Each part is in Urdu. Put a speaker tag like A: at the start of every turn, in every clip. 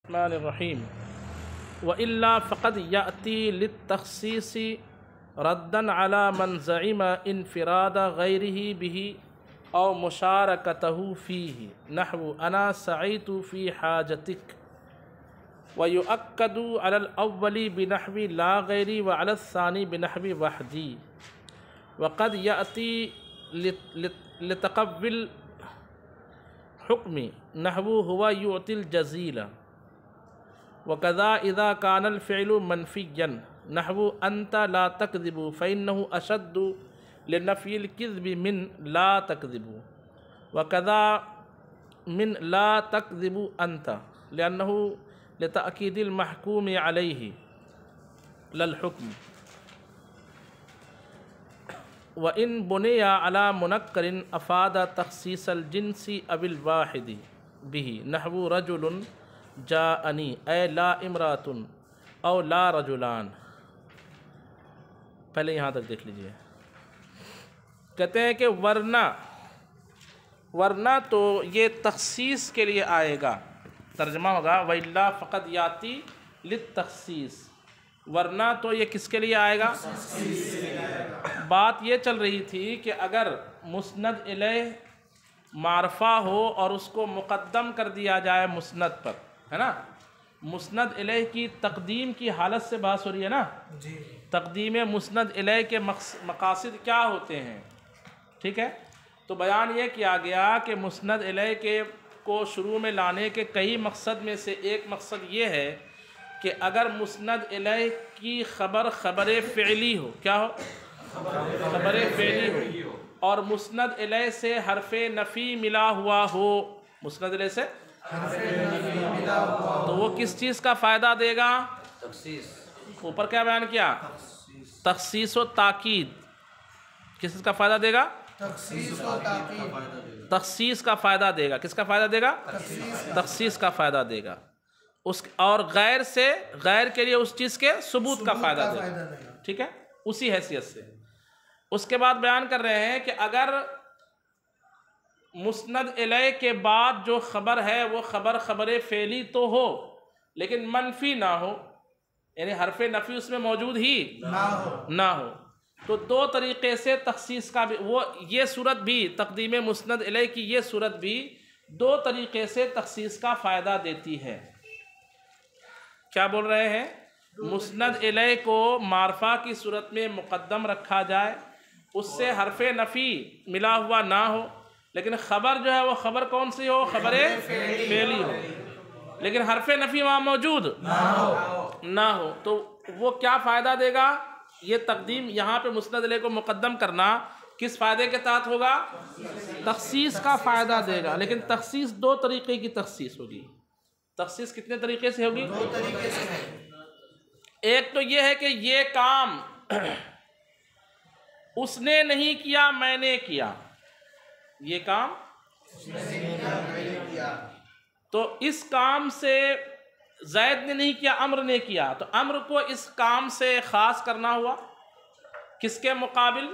A: الرحمن الرحیم وإلا فقد يأتي للتخصيص ردا على من زعم انفراد غيره به أو مشاركته فيه نحو أنا سعيت في حاجتك ويؤكد على الأول بنحو لا غيري وعلى الثاني بنحو وحدي وقد يأتي لتقبل حكم نحو هو يعطي الجزيل وكذا إذا كان الفعل منفيا نحو أنت لا تكذب فإنه أشد لنفي الكذب من لا تكذب وكذا من لا تكذب أنت لأنه لتأكيد المحكوم عليه للحكم وإن بني على منكر أفاد تخصيص الجنس أو الواحد به نحو رجل جاءنی اے لا امرات او لا رجلان. پہلے یہاں تک دیکھ لیجئے. کہتے ہیں کہ ورنہ تو یہ تخصیص کے لیے آئے گا. ترجمہ ہوگا وَإِلَّا فَقَدْ يَأْتِي لِلتَّخْصِيص. ورنہ تو یہ کس کے لیے آئے گا؟ بات یہ چل رہی تھی کہ اگر مسند الیہ معرفہ ہو اور اس کو مقدم کر دیا جائے مسند پر، ہے نا، مسند الیہ کی تقدیم کی حالت سے بحث ہو رہی ہے نا. جی. تقدیم مسند الیہ کے مقاصد کیا ہوتے ہیں؟ ٹھیک ہے. تو بیان یہ کیا گیا کہ مسند الیہ کو شروع میں لانے کے کئی مقصد میں سے ایک مقصد یہ ہے کہ اگر مسند الیہ کی خبر فعلی ہو، کیا ہو؟ خبر فعلی ہو، اور مسند الیہ سے حرف نفی ملا ہوا ہو. مسند الیہ سے تو وہ کس چیز کا فائدہ دے گا؟ تخصیص. اوپر کیا بیان کیا؟ تخصیص و تاکید. کس چیز کا فائدہ دے گا؟ تخصیص کا فائدہ دے گا. کس کا فائدہ دے گا؟ تخصیص کا فائدہ دے گا. اور غیر کے لیے اس چیز کے ثبوت کا فائدہ دے گا. ٹھیک ہے، اسی حیثیت سے. اس کے بعد بیان کر رہے ہیں کہ اگر مسند الیہ کے بعد جو خبر ہے وہ خبر فعلی تو ہو لیکن منفی نہ ہو، یعنی حرف نفی اس میں موجود ہی نہ ہو، تو دو طریقے سے تخصیص کا بھی یہ صورت بھی، تقدیم مسند الیہ کی یہ صورت بھی دو طریقے سے تخصیص کا فائدہ دیتی ہے. کیا بول رہے ہیں؟ مسند الیہ کو معرفہ کی صورت میں مقدم رکھا جائے، اس سے حرف نفی ملا ہوا نہ ہو، لیکن خبر جو ہے وہ خبر کون سی ہو؟ خبر فعلی ہو، لیکن حرف نفی وہاں موجود نہ ہو. تو وہ کیا فائدہ دے گا؟ یہ تقدیم یہاں پہ مسند الیہ کو مقدم کرنا کس فائدے کے تحت ہوگا؟ تخصیص کا فائدہ دے گا. لیکن تخصیص دو طریقے کی تخصیص ہوگی. تخصیص کتنے طریقے سے ہوگی؟ دو طریقے سے. ایک تو یہ ہے کہ یہ کام اس نے نہیں کیا، میں نے کیا. یہ کام تو اس کام سے زید نے نہیں کیا، امر نے کیا، تو امر کو اس کام سے خاص کرنا ہوا. کس کے مقابل؟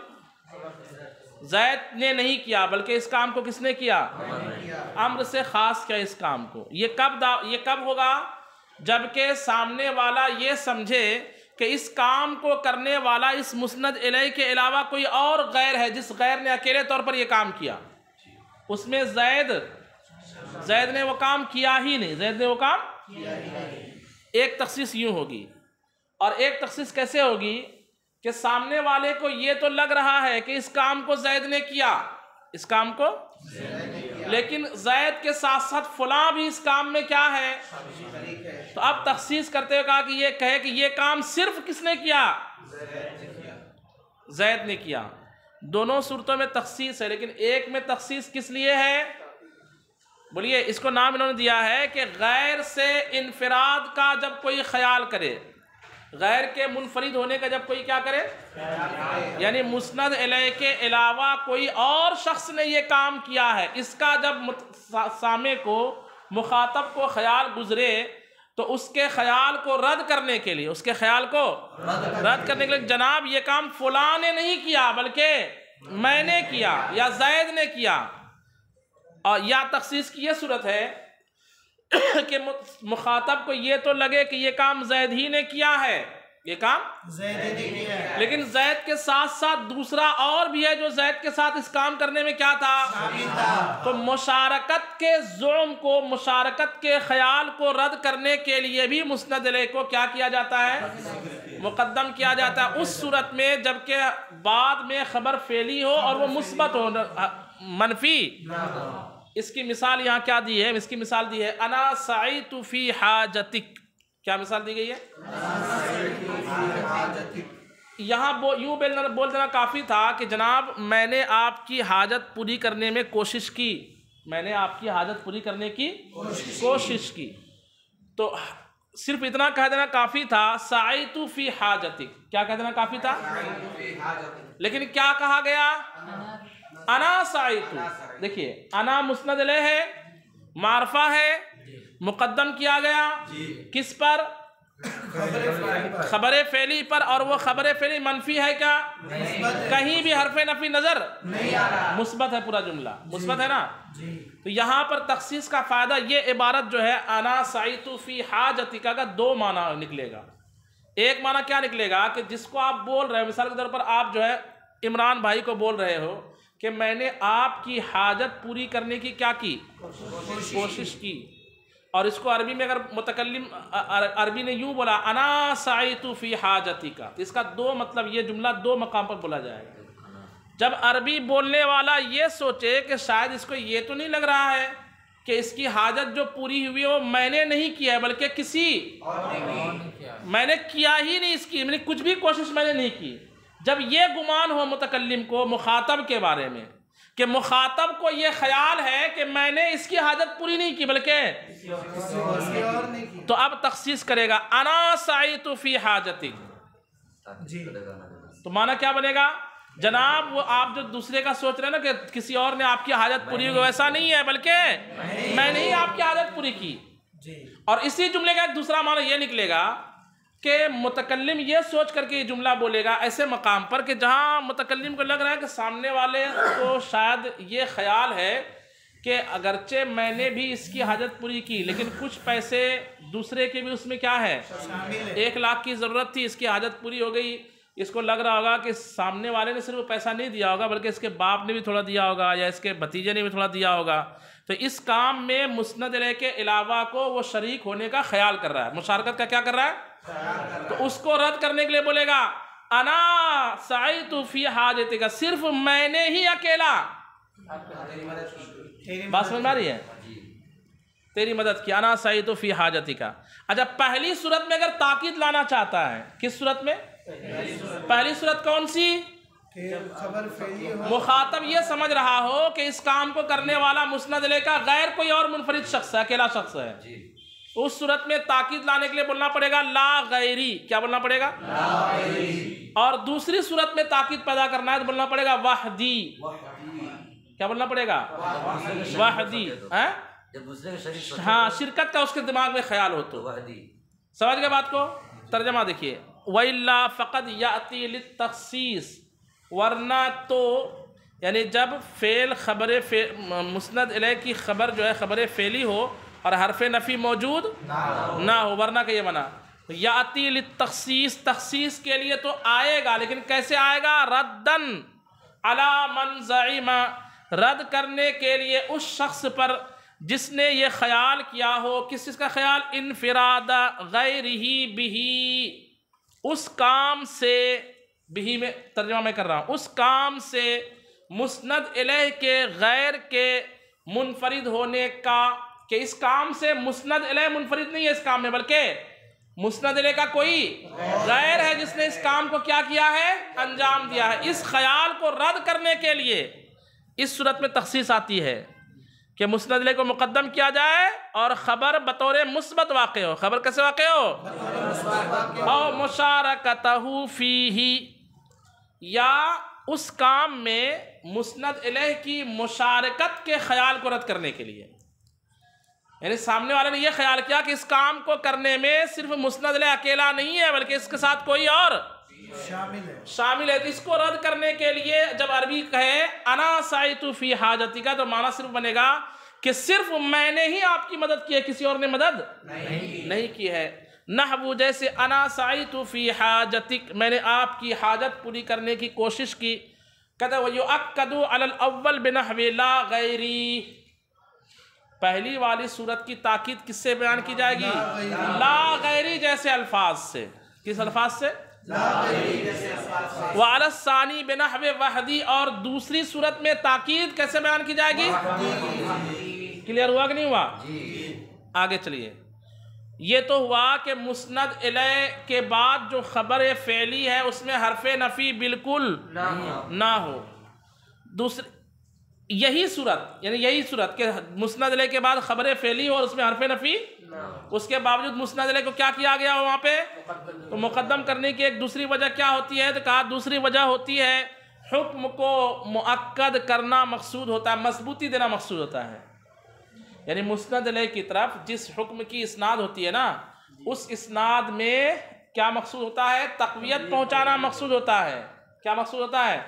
A: زید نے نہیں کیا بلکہ اس کام کو کس نے کیا؟ امر سے خاص کیا اس کام کو. یہ کب ہوگا؟ جبکہ سامنے والا یہ سمجھے کہ اس کام کو کرنے والا اس مسند الیہ کے علاوہ کوئی اور غیر ہے، جس غیر نے اکیلے طور پر یہ کام کیا. اس میں زید نے وہ کام کیا ہی نہیں. ایک تخصیص یوں ہوگی. اور ایک تخصیص کیسے ہوگی کہ سامنے والے کو یہ تو لگ رہا ہے کہ اس کام کو زید نے کیا، لیکن زید کے ساتھ ساتھ فلاں بھی اس کام میں کیا ہے؟ تو اب تخصیص کرتے ہوئے کہا کہ یہ کہے کہ یہ کام صرف کس نے کیا؟ زید نے کیا. دونوں صورتوں میں تخصیص ہے، لیکن ایک میں تخصیص کس لیے ہے؟ بولیے. اس کو نام انہوں نے دیا ہے کہ غیر سے انفراد کا جب کوئی خیال کرے، غیر کے منفرد ہونے کا جب کوئی کیا کرے، یعنی مسند الیہ کے علاوہ کوئی اور شخص نے یہ کام کیا ہے، اس کا جب سامع کو، مخاطب کو خیال گزرے تو اس کے خیال کو رد کرنے کے لیے، جناب یہ کام فلاں نے نہیں کیا بلکہ میں نے کیا یا زید نے کیا. اور یا تخصیص کی یہ صورت ہے کہ مخاطب کو یہ تو لگے کہ یہ کام زید ہی نے کیا ہے، یہ کام
B: زید نے کیا ہے،
A: لیکن زید کے ساتھ ساتھ دوسرا اور بھی ہے جو زید کے ساتھ اس کام کرنے میں کیا تھا،
B: شامل تھا۔
A: تو مشارکت کے زعم کو، مشارکت کے خیال کو رد کرنے کے لیے بھی مسند الیہ کو کیا کیا جاتا ہے، مقدم کیا جاتا ہے اس صورت میں جبکہ بعد میں خبر فعلی ہو اور وہ مثبت ہو، منفی۔ اس کی مثال یہاں کیا دی ہے، اس کی مثال دی ہے انا سعیت فی حاجتک، کیا مثال دی گئی ہے؟ یہاں یوں بول دینا کافی تھا کہ جناب میں نے آپ کی حاجت پوری کرنے میں کوشش کی، میں نے آپ کی حاجت پوری کرنے کی کوشش کی، تو صرف اتنا کہہ دینا کافی تھا، سعیت فی حاجتک، کیا کہہ دینا کافی تھا، لیکن کیا کہا گیا، انا سعیت۔ دیکھیے انا مسند الیہ ہے، معرفہ ہے، مقدم کیا گیا کس پر، خبر فعلی پر، اور وہ خبر فعلی منفی ہے کیا، کہیں بھی حرف نفی نظر
B: نہیں آ رہا،
A: مثبت ہے، پورا جملہ مثبت ہے نا۔ تو یہاں پر تخصیص کا فائدہ، یہ عبارت جو ہے انا سعیت فی حاجتک کا دو معنی نکلے گا۔ ایک معنی کیا نکلے گا کہ جس کو آپ بول رہے ہو، مثال کے طور پر آپ جو ہے عمران بھائی کو بول رہے ہو کہ میں نے آپ کی حاجت پوری کرنے کی کیا کی، کوشش کی، اور اس کو عربی میں اگر متکلم عربی نے یوں بولا انا سعیت فی حاجتک، اس کا دو مطلب، یہ جملہ دو مقام پر بولا جائے گا۔ جب عربی بولنے والا یہ سوچے کہ شاید اس کو یہ تو نہیں لگ رہا ہے کہ اس کی حاجت جو پوری ہوئی ہے وہ میں نے نہیں کیا ہے بلکہ کسی میں نے کیا ہی نہیں، اس کی میں نے کچھ بھی کوشش میں نے نہیں کی، جب یہ گمان ہو متکلم کو مخاطب کے بارے میں کہ مخاطب کو یہ خیال ہے کہ میں نے اس کی حاجت پوری نہیں کی بلکہ تو اب تخصیص کرے گا انا سعیت فی حاجتک، تو معنی کیا بنے گا، جناب وہ آپ جو دوسرے کا سوچ رہے ہیں نا کہ کسی اور نے آپ کی حاجت پوری ہوئی، ویسا نہیں ہے بلکہ میں نے ہی آپ کی حاجت پوری کی۔ اور اسی جملے کا ایک دوسرا معنی یہ نکلے گا کہ متکلم یہ سوچ کر کے یہ جملہ بولے گا ایسے مقام پر کہ جہاں متکلم کو لگ رہا ہے کہ سامنے والے کو شاید یہ خیال ہے کہ اگرچہ میں نے بھی اس کی حاجت پوری کی لیکن کچھ پیسے دوسرے کے بھی اس میں کیا ہے، 1,00,000 کی ضرورت تھی، اس کی حاجت پوری ہو گئی، اس کو لگ رہا ہوگا کہ سامنے والے نے صرف پیسہ نہیں دیا ہوگا بلکہ اس کے باپ نے بھی تھوڑا دیا ہوگا یا اس کے بھتیجے نے بھی تھوڑا دیا ہوگا، تو اس کام میں مسند الیہ کے علاوہ کو وہ شریک ہونے کا خیال کر رہا ہے، مشارکت کا کیا کر رہا ہے، تو اس کو رد کرنے کے لیے بولے گا انا سعیت فی حاجتک، صرف میں نے ہی اکیلا، بات سمجھ میں آ رہی ہے، تیری مدد کی، انا سعیت فی حاجتک۔ اچھا پہلی صورت میں اگر تاکید لانا چاہتا ہے، کس صورت میں، پہلی صورت کون سی،
B: خبر فعلی ہو،
A: مخاطب یہ سمجھ رہا ہو کہ اس کام کو کرنے والا مسند الیہ کا غیر کوئی اور منفرد شخص ہے، اکیلا شخص ہے، اس صورت میں تاکید لانے کے لیے بولنا پڑے گا لا غیری، کیا بولنا پڑے گا، لا غیری، اور دوسری صورت میں تاکید پیدا کرنا ہے تو بولنا پڑے گا وحدی، کیا بولنا پڑے گا، وحدی، ہاں شرکت کا اس کے دماغ میں خیال ہو تو، سمجھ گئے بات کو، ترجمہ دیکھیے وَإِلَّا فَقَدْ يَأْتِي لِلتَّخْصِيص، ورنہ تو یعنی جب فعل خبر مسند الیہ کی خبر جو ہے خبر فعلی ہو اور حرف نفی موجود نہ ہو، ورنہ کہ یہ منع یاتی للتخصیص، تخصیص کے لیے تو آئے گا لیکن کیسے آئے گا، ردن علی من زعم، رد کرنے کے لیے اس شخص پر جس نے یہ خیال کیا ہو، کس چیز کا خیال، انفراد غیرہ بہی، اس کام سے، بہی میں ترجمہ میں کر رہا ہوں، اس کام سے مسند الیہ کے غیر کے منفرد ہونے کا، کہ اس کام سے مسند الیہ منفرد نہیں ہے اس کام میں بلکہ مسند الیہ کا کوئی غیر ہے جس نے اس کام کو کیا کیا ہے، انجام دیا ہے، اس خیال کو رد کرنے کے لیے اس صورت میں تخصیص آتی ہے کہ مسند الیہ کو مقدم کیا جائے اور خبر بطور مثبت واقع ہو، خبر کیسے واقع ہو، او مشارکتہ فیہ، یا اس کام میں مسند الیہ کی مشارکت کے خیال کو رد کرنے کے لیے، یعنی سامنے والے نے یہ خیال کیا کہ اس کام کو کرنے میں صرف مسند الیہ اکیلا نہیں ہے بلکہ اس کے ساتھ کوئی اور شامل ہے، تو اس کو رد کرنے کے لیے جب عربی کہے انا سعیت فی حاجتک تو معنی صرف بنے گا کہ صرف میں نے ہی آپ کی مدد کی ہے، کسی اور نے مدد نہیں کی ہے۔ نحو جیسے انا سعیت فی حاجتک، میں نے آپ کی حاجت پوری کرنے کی کوشش کی۔ کہتے وَيُؤَكَّدُ عَلَى الْأَوَّلِ بِنَحْوِ لَا غَيْرِی، پہلی والی صورت کی تاکید کس سے بیان کی جائے گی؟ لا غیری جیسے الفاظ سے۔ کس الفاظ سے؟ وَعَلَى الثَّانِي بِنَحْوِ وَحْدِی، اور دوسری صورت میں تاکید کیسے بیان کی جائے گی؟ کلیئر ہوا کہ نہیں ہوا؟ آگے چلیے۔ یہ تو ہوا کہ مسند الیہ کے بعد جو خبر فعلی ہے اس میں حرف نفی بالکل نہ ہو۔ دوسری یہی صورت، یعنی یہی صورت کہ مسند الیہ کے بعد خبر فعلی ہو اور اس میں حرف نفی، اس کے باوجود مسند الیہ کو کیا کیا گیا وہاں پہ؟ تو مقدم کرنے کی ایک دوسری وجہ کیا ہوتی ہے؟ تو کہا دوسری وجہ ہوتی ہے حکم کو مؤکد کرنا مقصود ہوتا ہے، مضبوطی دینا مقصود ہوتا ہے۔ یعنی مسند الیہ کی طرف جس حکم کی اسناد ہوتی ہے نا، اس اسناد میں کیا مقصود ہوتا ہے؟ تقویت پہنچانا مقصود ہوتا ہے۔ کیا مقصود ہوتا ہے؟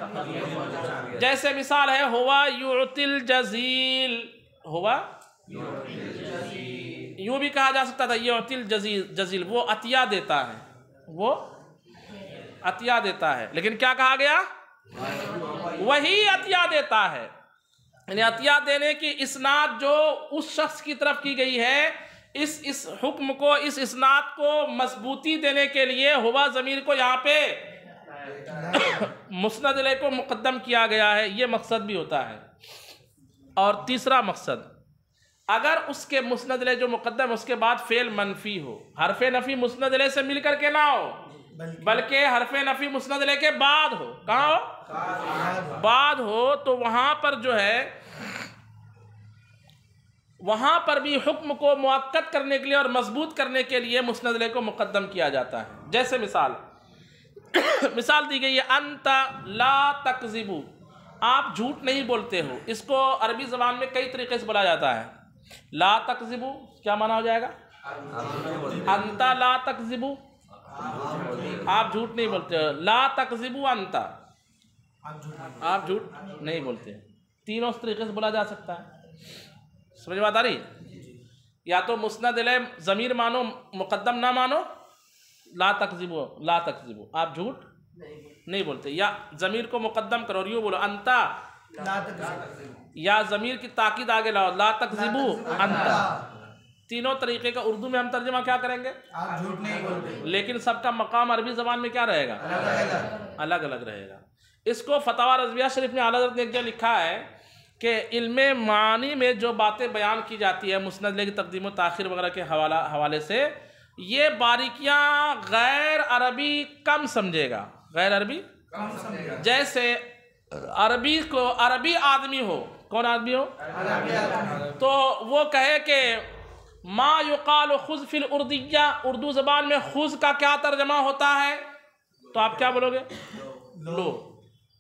A: جیسے مثال ہے ہوا یعطی الجزیل، ہوا یوں بھی کہا جا سکتا تھا یعطی الجزیل، وہ عطیہ دیتا ہے، وہ عطیہ دیتا ہے، لیکن کیا کہا گیا؟ وہی عطیہ دیتا ہے۔ یعنی عطیہ دینے کی اسناد جو اس شخص کی طرف کی گئی ہے، اس حکم کو، اس اسناد کو مضبوطی دینے کے لیے ہوا ضمیر کو یہاں پہ مسند الیہ کو مقدم کیا گیا ہے، یہ مقصد بھی ہوتا ہے۔ اور تیسرا مقصد، اگر اس کے مسند الیہ جو مقدم اس کے بعد فعل منفی ہو، حرف نفی مسند الیہ سے مل کر کے نہ ہو بلکہ حرف نفی مسند الیہ کے بعد ہو، کہاں ہو؟ بعد ہو، تو وہاں پر جو ہے وہاں پر بھی حکم کو مؤکد کرنے کے لیے اور مضبوط کرنے کے لیے مسند الیہ کو مقدم کیا جاتا ہے۔ جیسے مثال دی گئی ہے انت لا تکذب، آپ جھوٹ نہیں بولتے ہو۔ اس کو عربی زبان میں کئی طریقے سے بولا جاتا ہے۔ لا تکذب کیا معنی ہو جائے گا؟ انت لا تکذب، آپ جھوٹ نہیں بولتے ہو۔ لا تکذب انت، آپ جھوٹ نہیں بولتے۔ تینوں اس طریقے سے بولا جا سکتا ہے۔ سمجھ بات آ رہی؟ یا تو مسند الیہ ضمیر مانو، مقدم نہ مانو، لا تکذبو، لا تکذبو، آپ جھوٹ نہیں بولتے، یا ضمیر کو مقدم کرو اور یوں بولو انتا، یا ضمیر کی تاکید آگے لاؤ لا تکذبو انتا۔ تینوں طریقے کا اردو میں ہم ترجمہ کیا کریں گے؟
B: آپ جھوٹ نہیں بولتے،
A: لیکن سب کا مقام عربی زبان میں کیا رہے گا؟ الگ الگ رہے گا۔ اس کو فتاوی رضویہ شریف میں اعلیٰ حضرت نے ایک جگہ لکھا ہے کہ علم معانی میں جو باتیں بیان کی جاتی ہے مسند الیہ کی تقدیم و تاخیر وغیرہ کے حوالے سے، یہ باریکیاں غیر عربی کم سمجھے گا، غیر عربی جیسے عربی کو عربی آدمی ہو، کون آدمی ہو تو وہ کہے کہ ما یقال خذ فی الاردیہ، اردو زبان میں خذ کا کیا ترجمہ ہوتا ہے؟ تو آپ کیا بولو گے؟ لو،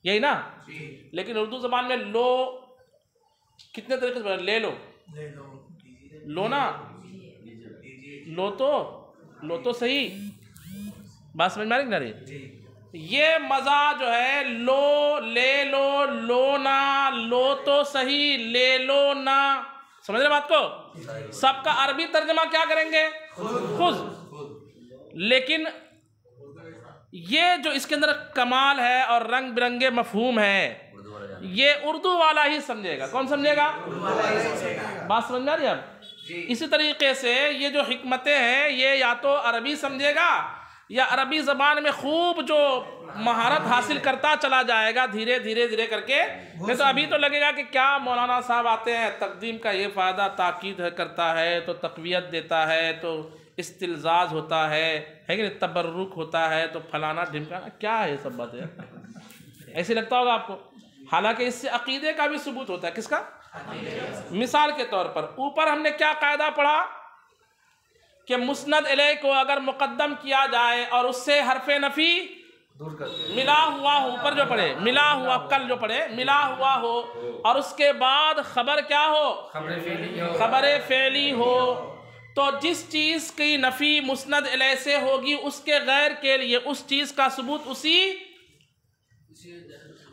A: یہی نا؟ لیکن اردو زبان میں لو کتنے طریقے سے لے لو، لو نا، لو تو صحیح بات سمجھ میں آ رہی نہ رہی؟ یہ مزہ جو ہے لو، لے لو، لو نا، لو تو صحیح، لے لو نا، سمجھ رہے بات کو؟ سب کا عربی ترجمہ کیا کریں گے؟ خذ۔ لیکن یہ جو اس کے اندر کمال ہے اور رنگ برنگے مفہوم ہے، یہ اردو والا ہی سمجھے گا۔ کون سمجھے گا؟ بات سمجھ میں آ رہی ہے اب؟ اسی طریقے سے یہ جو حکمتیں ہیں یہ یا تو عربی سمجھے گا یا عربی زبان میں خوب جو مہارت حاصل کرتا چلا جائے گا دھیرے دھیرے کر کے، نہیں تو ابھی تو لگے گا کہ کیا مولانا صاحب آتے ہیں، تقدیم کا یہ فائدہ تاکید کرتا ہے تو تقویت دیتا ہے تو استلزاز ہوتا ہے کہ نہیں، تبرک ہوتا ہے تو فلانا ڈھمکانا، کیا ہے یہ سب باتیں؟ ایسے لگتا ہوگا آپ کو، حالانکہ اس سے عقیدے کا بھی ثبوت ہوتا ہے۔ کس کا؟ مثال کے طور پر اوپر ہم نے کیا قاعدہ پڑھا کہ مسند الیہ کو اگر مقدم کیا جائے اور اس سے حرف نفی ملا ہوا ہو، اوپر جو پڑھے ملا ہوا، کل جو پڑھے ملا ہوا ہو، اور اس کے بعد خبر کیا ہو؟ خبر فعلی ہو، تو جس چیز کی نفی مسند الیہ سے ہوگی اس کے غیر کے لیے اس چیز کا ثبوت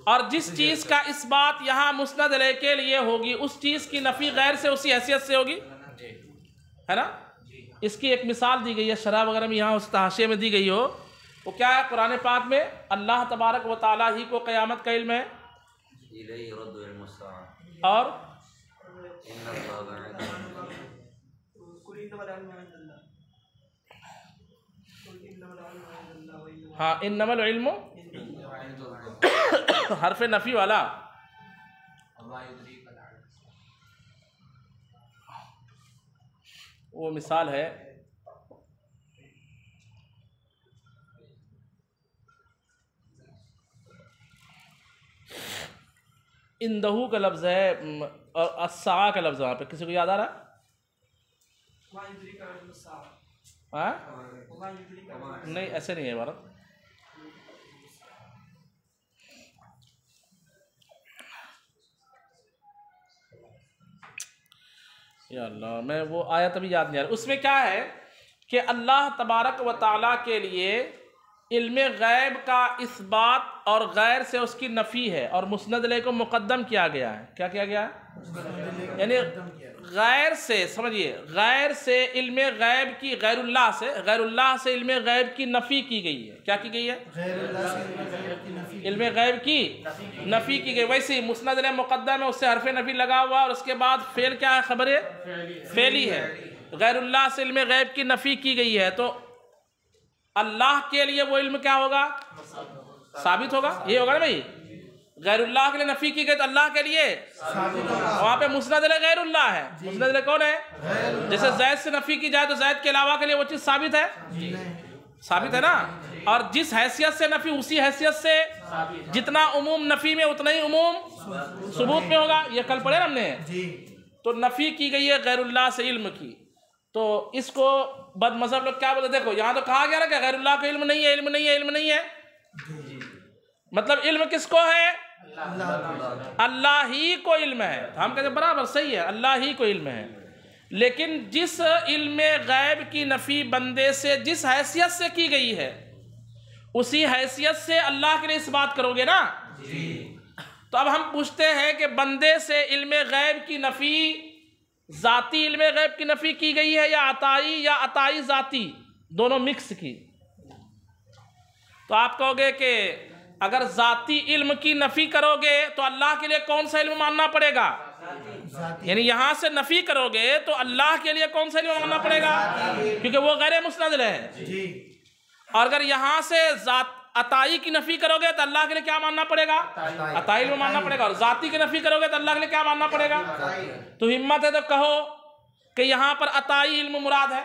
A: اور جس چیز کا اس بات یہاں مسند علیہ کے لیے ہوگی اس چیز کی نفی غیر سے اسی حیثیت سے ہوگی، ہے نا؟ اس کی ایک مثال دی گئی ہے شرح وغیرہ میں، یہاں اس حاشیے میں دی گئی ہو، وہ کیا ہے؟ قرآن پاک میں اللہ تبارک و تعالیٰ ہی کو قیامت کا علم ہے، اور ہاں انما العلم حرف نفی والا، وہ مثال ہے اندہو کا لفظ ہے اور الساعہ کا لفظ وہاں پہ کسی کو یاد آ رہا ہے؟ ہاں نہیں ایسے نہیں ہے عبارت، یا اللہ میں وہ آیت ابھی یاد نہیں آ رہا۔ اس میں کیا ہے کہ اللہ تبارک و تعالیٰ کے لیے علم غیب کا اثبات اور غیر سے اس کی نفی ہے، اور مسند علیہ کو مقدم کیا گیا ہے۔ کیا کیا گیا ہے؟ یعنی غیر سے، سمجھیے، غیر سے علم غیب کی، غیر اللہ سے علم غیب کی نفی کی گئی ہے۔ کیا کی گئی ہے؟ علم غیب کی نفی کی گئی۔ ویسے ہی مسند علیہ مقدم ہے، اس سے حرف نفی لگا ہوا، اور اس کے بعد فعل کیا ہے؟ خبر فعلی ہے۔ غیر اللہ سے علم غیب کی نفی کی گئی ہے، تو اللہ کے لیے وہ علم کیا ہوگا؟ ثابت ہوگا، یہ ہوگا نا بھائی؟ غیر اللہ کے لیے نفی کی گئی تو اللہ کے لیے وہاں پہ مسند علیہ غیر اللہ ہے۔ مسند علیہ کون ہے؟ جیسے زید سے نفی کی جائے تو زید کے علاوہ کے لیے وہ چیز ثابت ہے، ثابت ہے نا؟ اور جس حیثیت سے نفی اسی حیثیت سے جتنا عموم نفی میں اتنا ہی عموم ثبوت میں ہوگا، یہ کل پڑھے نا ہم نے۔ تو نفی کی گئی ہے غیر اللہ سے علم کی، تو اس کو بد مذہب لوگ کیا بولتے؟ دیکھو یہاں تو کہا گیا نا کہ غیر اللہ کو علم نہیں ہے، علم نہیں ہے، علم نہیں ہے، مطلب علم کس کو ہے؟ اللہ ہی کو علم ہے۔ ہم کہتے ہیں برابر صحیح ہے، اللہ ہی کو علم ہے، لیکن جس علم غیب کی نفی بندے سے جس حیثیت سے کی گئی ہے اسی حیثیت سے اللہ کے لیے اس بات کرو گے نا۔ تو اب ہم پوچھتے ہیں کہ بندے سے علم غیب کی نفی ذاتی علم غیب کی نفی کی گئی ہے یا عطائی ذاتی، دونوں مکس کی؟ تو آپ کہو گے کہ اگر ذاتی علم کی نفی کرو گے تو اللہ کے لیے کون سا علم ماننا پڑے گا؟ یعنی یہاں سے نفی کرو گے تو اللہ کے لیے کون سا علم ماننا پڑے گا؟ کیونکہ وہ غیر مسند ہے۔ اور اگر یہاں سے عطائی کی نفی کرو گے تو اللہ کے لیے کیا ماننا پڑے گا؟ عطائی علم ماننا پڑے گا۔ اور ذاتی کی نفی کرو گے تو اللہ کے لیے کیا ماننا پڑے گا؟ تو ہمت ہے تو کہو کہ یہاں پر عطائی علم مراد ہے۔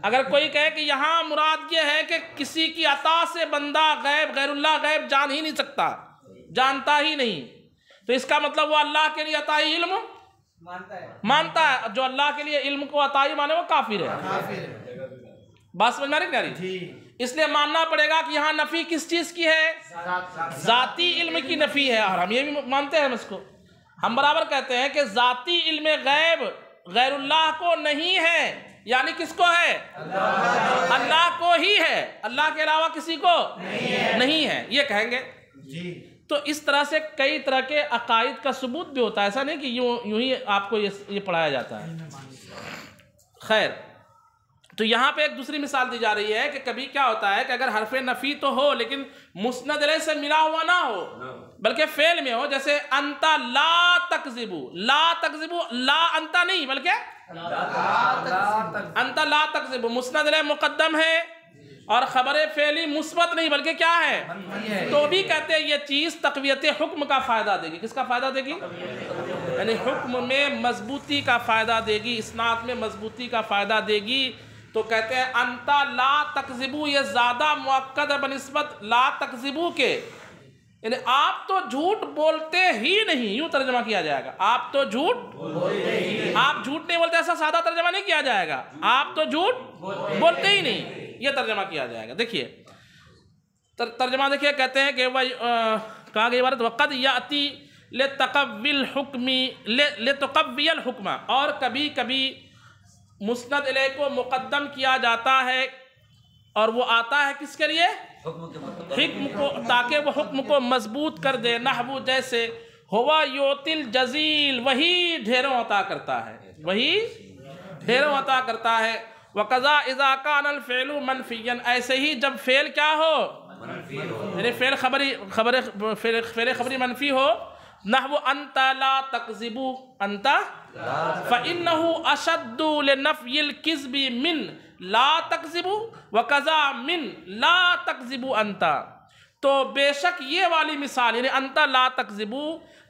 A: اگر کوئی کہے کہ یہاں مراد یہ ہے کہ کسی کی عطا سے بندہ غیب، غیر اللہ غیب جان ہی نہیں سکتا، جانتا ہی نہیں، تو اس کا مطلب وہ اللہ کے لیے عطائی علم مانتا ہے۔ جو اللہ کے لیے علم کو عطائی مانے وہ کافر ہے۔ بات سمجھ میں آ رہی ہے؟ اس لیے ماننا پڑے گا کہ یہاں نفی کس چیز کی ہے؟ ذاتی علم کی نفی ہے، اور ہم یہ بھی مانتے ہیں اس کو۔ ہم برابر کہتے ہیں کہ ذاتی علم غیب غیر اللہ کو نہیں ہے، یعنی کس کو ہے؟ اللہ کو ہی ہے، اللہ کے علاوہ کسی کو نہیں ہے، یہ کہیں گے۔ تو اس طرح سے کئی طرح کے عقائد کا ثبوت بھی ہوتا ہے، ایسا نہیں کہ یوں ہی آپ کو یہ پڑھایا جاتا ہے۔ خیر، تو یہاں پہ ایک دوسری مثال دی جا رہی ہے کہ کبھی کیا ہوتا ہے کہ اگر حرف نفی تو ہو لیکن مسند علیہ سے ملا ہوا نہ ہو بلکہ فعل میں ہو، جیسے انتا لا تکذبو، لا تکذبو، لا انتا نہیں بلکہ انتا لا تکذبو، مسند علیہ مقدم ہے اور خبر فعلی مثبت نہیں بلکہ کیا ہے؟ تو بھی کہتے ہیں یہ چیز تقویت حکم کا فائدہ دے گی۔ کس کا فائدہ دے گی؟ یعنی حکم میں مضبوطی کا فائدہ دے گی، اسناد میں مضبوطی کا فائدہ دے گی۔ تو کہتے ہیں انتا لا تکذبو، یہ زیادہ مؤکد ہے بنسبت لا تکذبو کے، یعنی آپ تو جھوٹ بولتے ہی نہیں، یوں ترجمہ کیا جائے گا۔ آپ تو جھوٹ آپ جھوٹ نہیں بولتے، ایسا سادہ ترجمہ نہیں کیا جائے گا، آپ تو جھوٹ بولتے ہی نہیں، یہ ترجمہ کیا جائے گا۔ دیکھیے ترجمہ دیکھیے، کہتے ہیں کہ کہا گئی عبارت وقد یاتی لتقوی الحکم، اور کبھی کبھی مسند علیہ کو مقدم کیا جاتا ہے اور وہ آتا ہے کس کے لیے؟ حکم کو، تاکہ وہ حکم کو مضبوط کر دے، نحو جیسے ہوا یوتل جزیل، وہی ڈھیروں عطا کرتا ہے، وہی ڈھیروں عطا کرتا ہے۔ وقضا اذا کان الفعل منفیا، ایسے ہی جب فعل کیا ہو، یعنی فعل خبری منفی ہو، نحو انت لا تکذب، انت فانه اشد لنفی الکذب من لا تکذب، وقضا من لا تکذب انت، تو بے شک یہ والی مثال یعنی انت لا تکذب،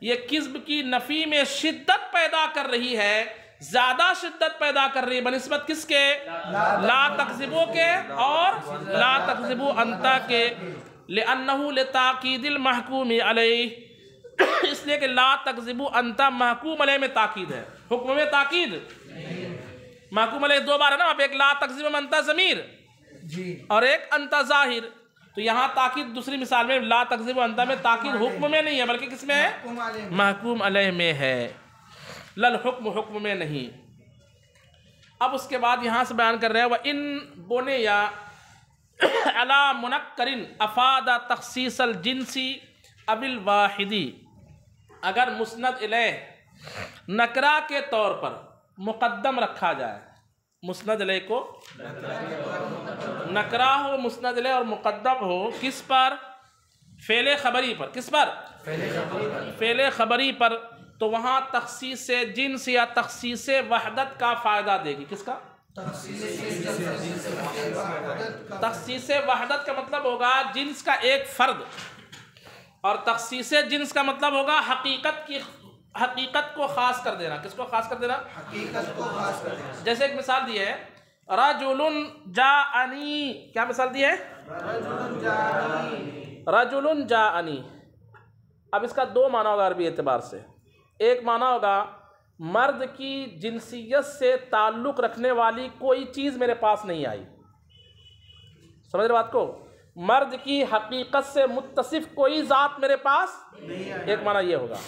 A: یہ کذب کی نفی میں شدت پیدا کر رہی ہے، زیادہ شدت پیدا کر رہی ہے بنسبت کس کے، لا تکذبو کے اور لا تکذبو انتا کے، لأنہ لتاکید المحکوم علیہ، اس لیے کہ لا تکذبو انتا محکوم علیہ میں تاکید ہے، حکم میں تاکید، محکوم علیہ دو بار ہے نا، اب ایک لا تکذب انتا ضمیر اور ایک انتا ظاہر، تو یہاں تاکید دوسری مثال میں لا تکذب انتا میں تاکید حکم میں نہیں ہے بلکہ کس میں ہے، محکوم علیہ میں ہے، لل حکم، حکم میں نہیں۔ اب اس کے بعد یہاں سے بیان کر رہے ہیں وَإِن بُنِيَ عَلَى مُنَكَّرٍ أَفَادَ تَخْصِيصَ الْجِنْسِ أَوِ الْوَاحِدِ، اگر مسند الیہ نکرہ کے طور پر مقدم رکھا جائے، مسند الیہ کو نکرہ ہو مسند الیہ اور مقدم ہو کس پر، فعل خبری پر، کس پر، فعل خبری پر، تو وہاں تخصیص جنس یا تخصیص وحدت کا فائدہ دے گی، کس کا، تخصیص وحدت کا مطلب ہوگا جنس کا ایک فرد، اور تخصیص جنس کا مطلب ہوگا حقیقت کو خاص کر دینا، کس کو خاص کر دینا،
B: حقیقت کو خاص کر دینا۔
A: جیسے ایک مثال دی ہے رجل جاءنی، کیا مثال دی ہے، رجل جاءنی، اب اس کا دو معنی ہوگا عربی اعتبار سے، ایک معنی ہوگا مرد کی جنسیت سے تعلق رکھنے والی کوئی چیز میرے پاس نہیں آئی، سمجھ رہے بات کو، مرد کی حقیقت سے متصف کوئی ذات میرے پاس، ایک معنی یہ ہوگا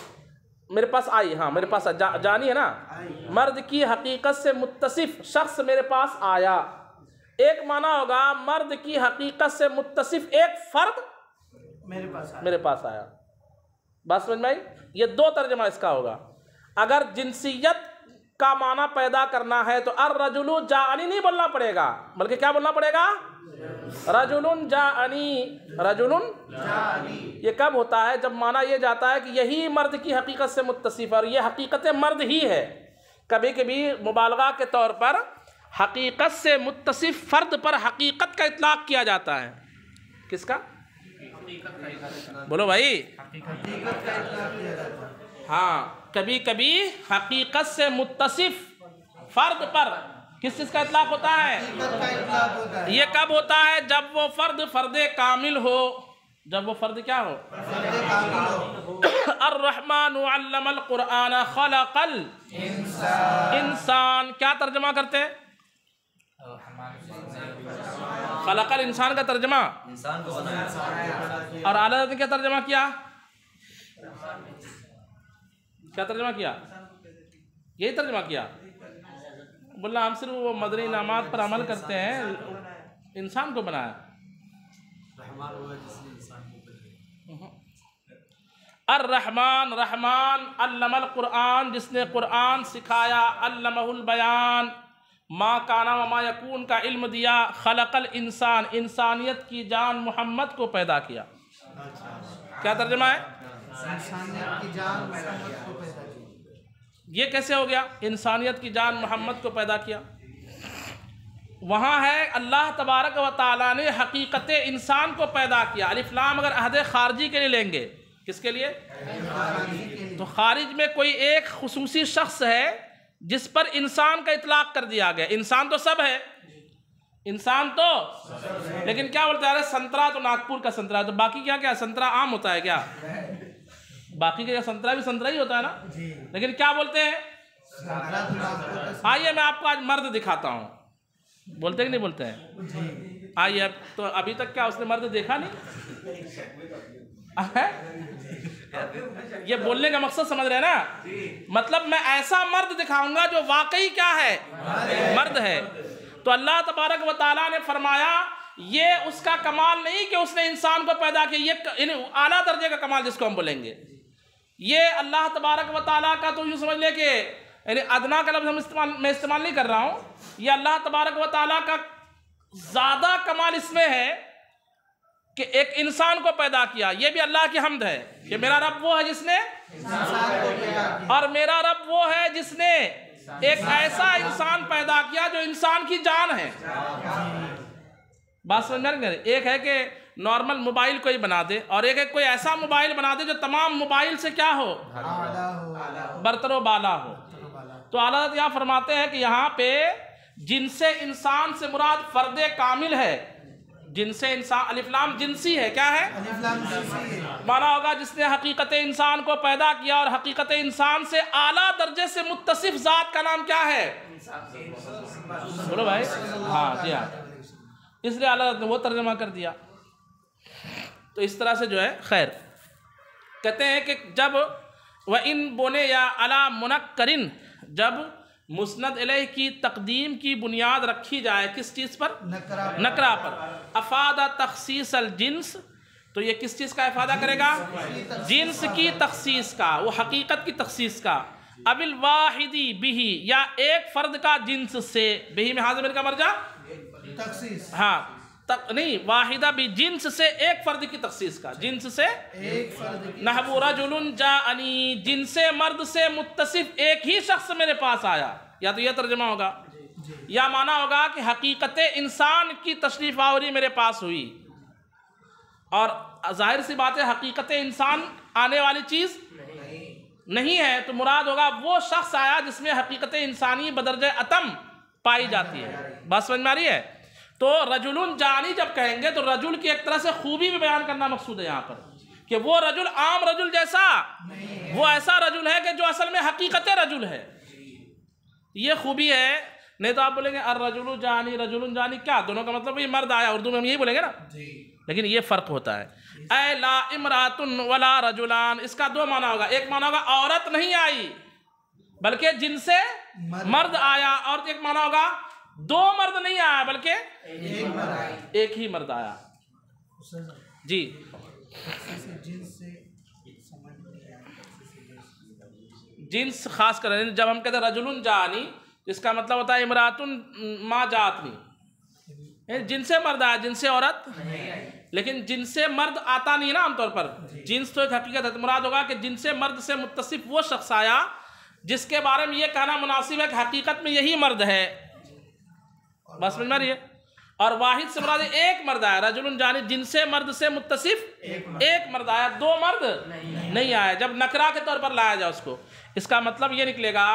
A: میرے پاس آئی، ہاں میرے پاس جانی ہے نا، مرد کی حقیقت سے متصف شخص میرے پاس آیا، ایک معنی ہوگا مرد کی حقیقت سے متصف ایک فرد میرے پاس آیا، بات سمجھ میں آئی، یہ دو ترجمہ اس کا ہوگا۔ اگر جنسیت کا معنی پیدا کرنا ہے تو الرجل جاءنی نہیں بولنا پڑے گا، بلکہ کیا بولنا پڑے گا، رجل جاءنی، رجل، یہ کب ہوتا ہے، جب معنی یہ جاتا ہے کہ یہی مرد کی حقیقت سے متصف ہے اور یہ حقیقت مرد ہی ہے۔ کبھی کبھی مبالغہ کے طور پر حقیقت سے متصف فرد پر حقیقت کا اطلاق کیا جاتا ہے، کس کا، بولو بھائی، ہاں کبھی کبھی حقیقت سے متصف فرد پر کس چیز کا اطلاق ہوتا ہے، یہ کب ہوتا ہے، جب وہ فرد کامل ہو، جب وہ فرد کیا ہو، الرحمن علم القرآن خلق الانسان، کیا ترجمہ کرتے ہیں، خلق الانسان کا ترجمہ، اور اعلیٰ حضرت نے کیا ترجمہ کیا، کیا ترجمہ کیا، یہی ترجمہ کیا، بولنا ہم صرف وہ مدنی انعامات پر عمل کرتے ہیں، انسان کو بنایا، الرحمن، رحمان، علم القرآن، جس نے قرآن سکھایا، علمہ البیان، ما کانا وما یکون کا علم دیا، خلق الانسان، انسانیت کی جان محمد کو پیدا کیا، کیا ترجمہ ہے،
B: انسانیت کی جان محمد کو پیدا کی،
A: یہ کیسے ہو گیا، انسانیت کی جان محمد کو پیدا کیا، وہاں ہے اللہ تبارک و تعالیٰ نے حقیقت انسان کو پیدا کیا، الف لام اگر عہد خارجی کے لیے لیں گے، کس کے لیے، تو خارج میں کوئی ایک خصوصی شخص ہے جس پر انسان کا اطلاق کر دیا گیا، انسان تو سب ہے، انسان تو، لیکن کیا بولتا ہے، سنترا تو ناگپور کا سنترا ہے، تو باقی کیا سنترا عام ہوتا ہے کیا، باقی کا سنترا بھی سنترا ہی ہوتا ہے نا، لیکن کیا بولتے ہیں، آئیے میں آپ کو آج مرد دکھاتا ہوں، بولتے کہ نہیں بولتے ہیں، آئیے اب تو ابھی تک کیا اس نے مرد دیکھا نہیں، یہ بولنے کا مقصد سمجھ رہے ہیں نا، مطلب میں ایسا مرد دکھاؤں گا جو واقعی کیا ہے، مرد ہے، تو اللہ تبارک و تعالیٰ نے فرمایا یہ اس کا کمال نہیں کہ اس نے انسان کو پیدا کیا، یہ اعلیٰ درجے کا کمال جس کو ہم بولیں گے، یہ اللہ تبارک و تعالیٰ کا تو یوں سمجھ لے کہ یعنی ادنا کا لفظ میں استعمال نہیں کر رہا ہوں، یہ اللہ تبارک و تعالیٰ کا زیادہ کمال اس میں ہے کہ ایک انسان کو پیدا کیا۔ یہ بھی اللہ کی حمد ہے کہ میرا رب وہ ہے جس نے اور میرا رب وہ ہے جس نے ایک ایسا انسان پیدا کیا جو انسان کی جان ہے۔ بات سمجھ میں نہیں؟ ایک ہے کہ نارمل موبائل کوئی بنا دے، اور ایک ہے کوئی ایسا موبائل بنا دے جو تمام موبائل سے کیا ہو، برتر و بالا ہو۔ تو اعلیٰ حضرت یہاں فرماتے ہیں کہ یہاں پہ جن سے انسان سے مراد فرد کامل ہے، جن سے انسان، الف لام جنسی ہے، کیا ہے؟ مانا ہوگا جس نے حقیقت انسان کو پیدا کیا، اور حقیقت انسان سے اعلیٰ درجے سے متصف ذات کا نام کیا ہے؟ بولو بھائی، ہاں جی ہاں، اس لیے اعلیٰ نے وہ ترجمہ کر دیا۔ تو اس طرح سے جو ہے خیر کہتے ہیں کہ جب وَإِن بُنِيَ عَلَى مُنَكَّرٍ، جب مسند الیہ کی تقدیم کی بنیاد رکھی جائے کس چیز پر؟ نکرہ پر، افادہ تخصیص الجنس، تو یہ کس چیز کا افادہ کرے گا؟ جنس کی تخصیص کا، وہ حقیقت کی تخصیص کا۔ اب الواحدی بہی، یا ایک فرد کا جنس سے، بہی میں حاضر کا مرجع
B: تخصیص،
A: ہاں نہیں، واحدہ بھی جنس سے، ایک فرد کی تخصیص کا، جنس سے
B: ایک فرد کی،
A: نحو رجل جاءنی، جنس مرد سے متصف ایک ہی شخص میرے پاس آیا، یا تو یہ ترجمہ ہوگا، یا معنی ہوگا کہ حقیقت انسان کی تشریف آوری میرے پاس ہوئی، اور ظاہر سی بات ہے حقیقت انسان آنے والی چیز نہیں ہے، تو مراد ہوگا وہ شخص آیا جس میں حقیقت انسانی بدرجہ اتم پائی جاتی ہے۔ بات سمجھ میں آ رہی ہے؟ تو رجل جانی جب کہیں گے تو رجل کی ایک طرح سے خوبی بھی بیان کرنا مقصود ہے یہاں پر، کہ وہ رجل عام رجل جیسا، وہ ایسا رجل ہے کہ جو اصل میں حقیقت رجل ہے، یہ خوبی ہے۔ نہیں تو آپ بولیں گے الرجل جانی، رجل جانی، کیا دونوں کا مطلب یہ مرد آیا، اردو میں ہم یہی بولیں گے نا، لیکن یہ فرق ہوتا ہے۔ اے لا امرات ولا رجلان، اس کا دو معنی ہوگا، ایک معنی ہوگا عورت نہیں آئی بلکہ جن سے مرد آیا، اور ایک معنی ہوگا دو مرد نہیں آیا بلکہ ایک ہی مرد آیا۔ جی جنس خاص کر جب ہم کہتے ہیں رجل جانی، اس کا مطلب ہوتا ہے امرات ما جاتنی، جن سے مرد آیا، جن سے عورت، لیکن جن سے مرد آتا نہیں نا عام طور پر، جنس تو ایک حقیقت ہے، تو مراد ہوگا کہ جن سے مرد سے متصف وہ شخص آیا جس کے بارے میں یہ کہنا مناسب ہے کہ حقیقت میں یہی مرد ہے۔ بس سمجھ میں آ رہی ہے؟ اور واحد سے مراد ایک مرد آیا، رجل جانی، جن سے مرد سے متصف ایک مرد آیا، دو مرد نہیں آیا، جب نکرہ کے طور پر لایا جائے اس کو، اس کا مطلب یہ نکلے گا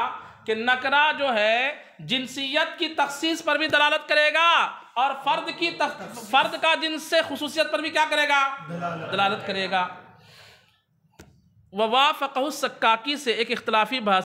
A: کہ نکرہ جو ہے جنسیت کی تخصیص پر بھی دلالت کرے گا، اور فرد کا جنس سے خصوصیت پر بھی کیا کرے گا؟ دلالت کرے گا۔ ووافقہ السکاکی سے ایک اختلافی بحث